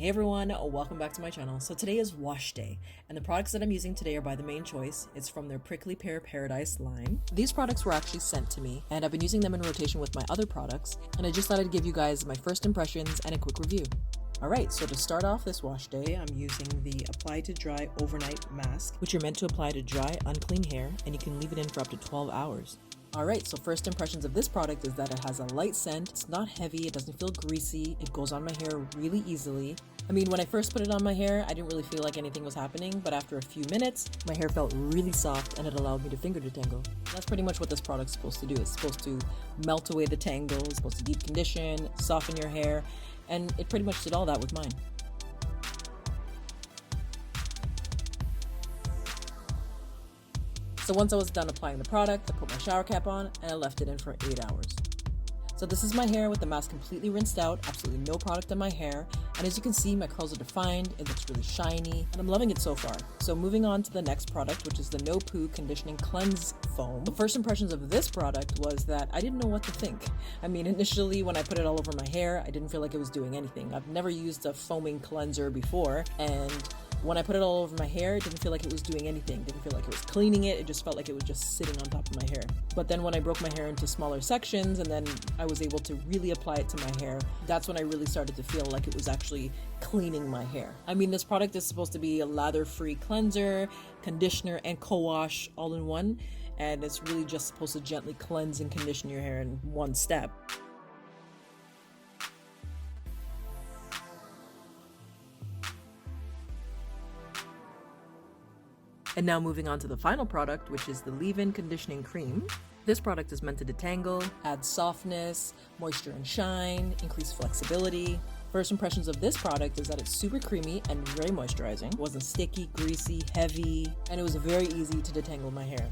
Hey everyone, welcome back to my channel. So today is wash day, and the products that I'm using today are by The Main Choice. It's from their Prickly Pear Paradise line. These products were actually sent to me, and I've been using them in rotation with my other products, and I just thought I'd give you guys my first impressions and a quick review. Alright, so to start off this wash day, I'm using the Apply to Dry Overnight Mask, which you're meant to apply to dry, unclean hair, and you can leave it in for up to 12 hours. Alright, so first impressions of this product is that it has a light scent, it's not heavy, it doesn't feel greasy, it goes on my hair really easily. I mean, when I first put it on my hair, I didn't really feel like anything was happening, but after a few minutes, my hair felt really soft and it allowed me to finger detangle. That's pretty much what this product's supposed to do. It's supposed to melt away the tangles, it's supposed to deep condition, soften your hair, and it pretty much did all that with mine. So once I was done applying the product, I put my shower cap on and I left it in for 8 hours. So this is my hair with the mask completely rinsed out, absolutely no product in my hair. And as you can see, my curls are defined, it looks really shiny, and I'm loving it so far. So moving on to the next product, which is the No-Poo Conditioning Cleanse Foam. The first impressions of this product was that I didn't know what to think. I mean, initially when I put it all over my hair, I didn't feel like it was doing anything. I've never used a foaming cleanser before, and when I put it all over my hair, it didn't feel like it was doing anything. It didn't feel like it was cleaning it. It just felt like it was just sitting on top of my hair. But then when I broke my hair into smaller sections and then I was able to really apply it to my hair, that's when I really started to feel like it was actually cleaning my hair. I mean, this product is supposed to be a lather-free cleanser, conditioner, and co-wash all in one. And it's really just supposed to gently cleanse and condition your hair in one step. And now moving on to the final product, which is the leave-in conditioning cream. This product is meant to detangle, add softness, moisture and shine, increase flexibility. First impressions of this product is that it's super creamy and very moisturizing. It wasn't sticky, greasy, heavy, and it was very easy to detangle my hair.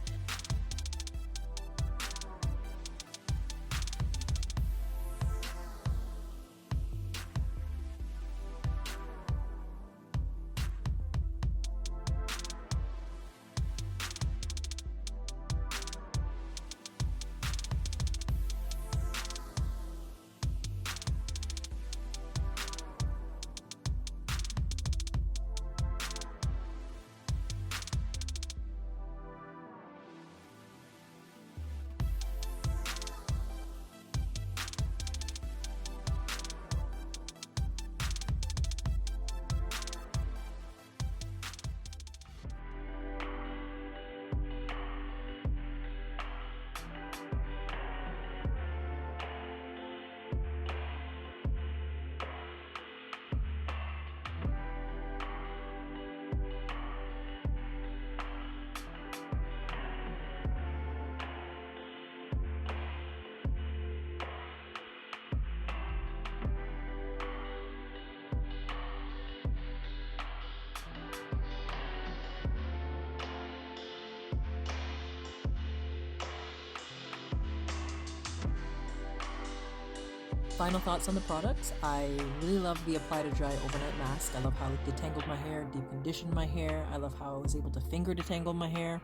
Final thoughts on the products. I really love the Apply to Dry Overnight Mask. I love how it detangled my hair, deep conditioned my hair. I love how I was able to finger detangle my hair.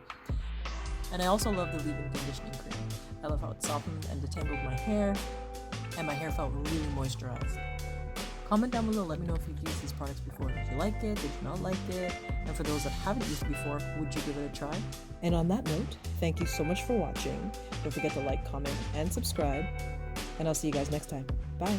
And I also love the leave-in conditioning cream. I love how it softened and detangled my hair, and my hair felt really moisturized. Comment down below, let me know if you've used these products before. Did you like it? Did you not like it? And for those that haven't used it before, would you give it a try? And on that note, thank you so much for watching. Don't forget to like, comment, and subscribe. And I'll see you guys next time. Bye.